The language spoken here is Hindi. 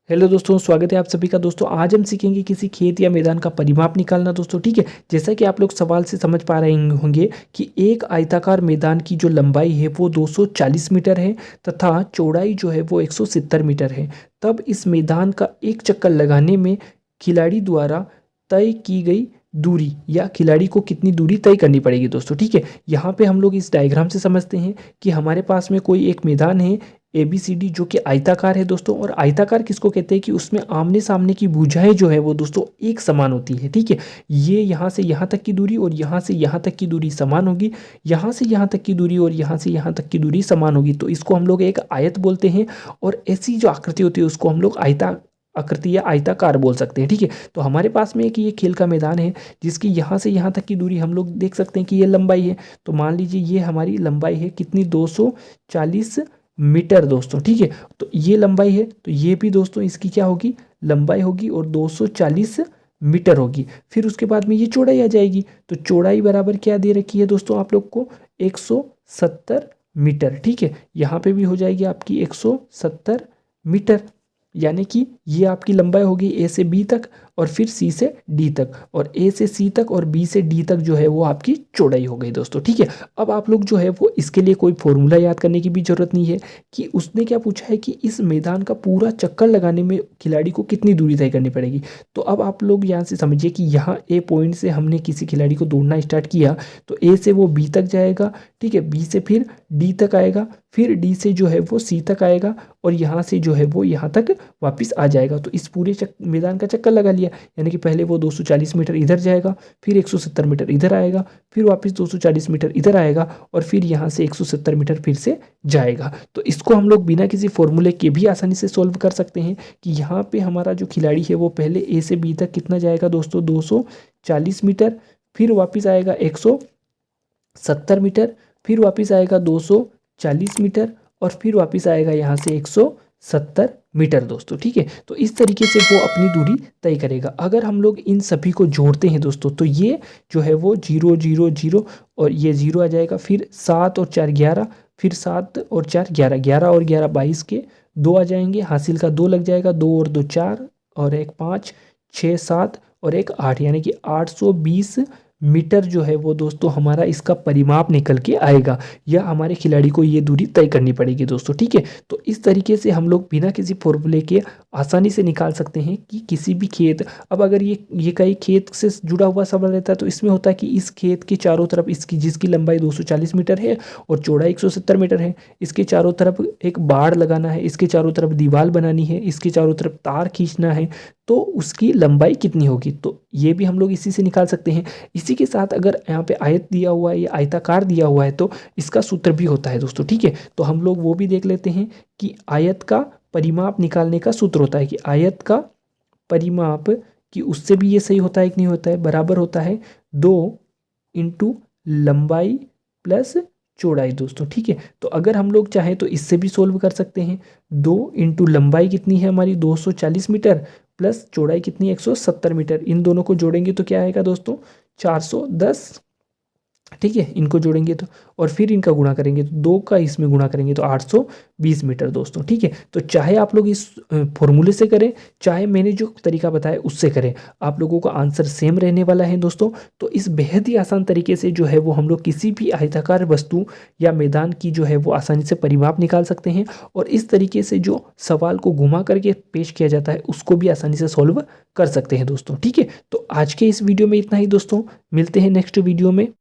हेलो दोस्तों, स्वागत है आप सभी का। दोस्तों आज हम सीखेंगे किसी खेत या मैदान का परिमाप निकालना। दोस्तों ठीक है, जैसा कि आप लोग सवाल से समझ पा रहे होंगे कि एक आयताकार मैदान की जो लंबाई है वो 240 मीटर है तथा चौड़ाई जो है वो 170 मीटर है। तब इस मैदान का एक चक्कर लगाने में खिलाड़ी द्वारा तय की गई दूरी या खिलाड़ी को कितनी दूरी तय करनी पड़ेगी। दोस्तों ठीक है, यहाँ पे हम लोग इस डायग्राम से समझते हैं कि हमारे पास में कोई एक मैदान है ABCD जो कि आयताकार है दोस्तों। और आयताकार किसको कहते हैं कि उसमें आमने सामने की भुजाएं जो है वो दोस्तों एक समान होती है। ठीक है, ये यहाँ से यहाँ तक की दूरी और यहाँ से यहाँ तक की दूरी समान होगी, यहाँ से यहाँ तक की दूरी और यहाँ से यहाँ तक की दूरी समान होगी। तो इसको हम लोग एक आयत बोलते हैं और ऐसी जो आकृति होती है उसको हम लोग आकृति या आयताकार बोल सकते हैं। ठीक है, तो हमारे पास में एक ये खेल का मैदान है जिसकी यहाँ से यहाँ तक की दूरी हम लोग देख सकते हैं कि ये लंबाई है। तो मान लीजिए ये हमारी लंबाई है कितनी, 240 मीटर दोस्तों। ठीक है, तो ये लंबाई है तो ये भी दोस्तों इसकी क्या होगी, लंबाई होगी और 240 मीटर होगी। फिर उसके बाद में ये चौड़ाई आ जाएगी। तो चौड़ाई बराबर क्या दे रखी है दोस्तों आप लोग को, 170 मीटर। ठीक है, यहाँ पे भी हो जाएगी आपकी 170 मीटर, यानी कि ये आपकी लंबाई होगी A से B तक और फिर C से D तक, और A से C तक और B से D तक जो है वो आपकी चौड़ाई हो गई दोस्तों। ठीक है, अब आप लोग जो है वो इसके लिए कोई फॉर्मूला याद करने की भी जरूरत नहीं है कि उसने क्या पूछा है कि इस मैदान का पूरा चक्कर लगाने में खिलाड़ी को कितनी दूरी तय करनी पड़ेगी। तो अब आप लोग यहाँ से समझिए कि यहाँ A पॉइंट से हमने किसी खिलाड़ी को दौड़ना स्टार्ट किया तो A से वो B तक जाएगा। ठीक है, B से फिर D तक आएगा, फिर D से जो है वो C तक आएगा और यहाँ से जो है वो यहाँ तक वापस आ जाएगा। तो इस पूरे मैदान का चक्कर लगा लिया, यानी कि पहले वो 240 मीटर इधर जाएगा, फिर 170 मीटर इधर आएगा, फिर वापस 240 मीटर इधर आएगा और फिर यहाँ से 170 मीटर फिर से जाएगा। तो इसको हम लोग बिना किसी फॉर्मूले के भी आसानी से सोल्व कर सकते हैं कि यहाँ पे हमारा जो खिलाड़ी है वो पहले A से B तक कितना जाएगा दोस्तों, 240 मीटर, फिर वापस आएगा 170 मीटर, फिर वापस आएगा 240 मीटर और फिर वापस आएगा यहाँ से 170 मीटर दोस्तों। ठीक है, तो इस तरीके से वो अपनी दूरी तय करेगा। अगर हम लोग इन सभी को जोड़ते हैं दोस्तों तो ये जो है वो 0 0 0 और ये 0 आ जाएगा, फिर 7 और 4 11, फिर 7 और 4 11, 11 और 11 22 के 2 आ जाएंगे, हासिल का 2 लग जाएगा, 2 और 2 4 और 1 5 6 7 और 1 8, यानी कि 820 मीटर जो है वो दोस्तों हमारा इसका परिमाप निकल के आएगा, या हमारे खिलाड़ी को ये दूरी तय करनी पड़ेगी दोस्तों। ठीक है, तो इस तरीके से हम लोग बिना किसी फॉर्मूले के आसानी से निकाल सकते हैं कि किसी भी खेत, अब अगर ये कई खेत से जुड़ा हुआ सवाल रहता है तो इसमें होता है कि इस खेत के चारों तरफ इसकी जिसकी लंबाई 240 मीटर है और चौड़ाई 170 मीटर है, इसके चारों तरफ एक बाड़ लगाना है, इसके चारों तरफ दीवार बनानी है, इसके चारों तरफ तार खींचना है, तो उसकी लंबाई कितनी होगी। तो ये भी हम लोग इसी से निकाल सकते हैं। इसी के साथ अगर यहाँ पे आयत दिया हुआ है या आयताकार दिया हुआ है तो इसका सूत्र भी होता है दोस्तों। ठीक है, तो हम लोग वो भी देख लेते हैं कि आयत का परिमाप निकालने का सूत्र होता है कि आयत का परिमाप, कि उससे भी ये सही होता है कि नहीं होता है, बराबर होता है 2 इंटू लंबाई प्लस चौड़ाई दोस्तों। ठीक है, तो अगर हम लोग चाहें तो इससे भी सोल्व कर सकते हैं। 2 इंटू लंबाई कितनी है हमारी, 240 मीटर, प्लस चौड़ाई कितनी है, 170 मीटर। इन दोनों को जोड़ेंगे तो क्या आएगा दोस्तों, 410। ठीक है, इनको जोड़ेंगे तो और फिर इनका गुणा करेंगे तो 2 का इसमें गुणा करेंगे तो 820 मीटर दोस्तों। ठीक है, तो चाहे आप लोग इस फॉर्मूले से करें चाहे मैंने जो तरीका बताया उससे करें, आप लोगों का आंसर सेम रहने वाला है दोस्तों। तो इस बेहद ही आसान तरीके से जो है वो हम लोग किसी भी आयताकार वस्तु या मैदान की जो है वो आसानी से परिमाप निकाल सकते हैं, और इस तरीके से जो सवाल को घुमा करके पेश किया जाता है उसको भी आसानी से सॉल्व कर सकते हैं दोस्तों। ठीक है, तो आज के इस वीडियो में इतना ही दोस्तों, मिलते हैं नेक्स्ट वीडियो में।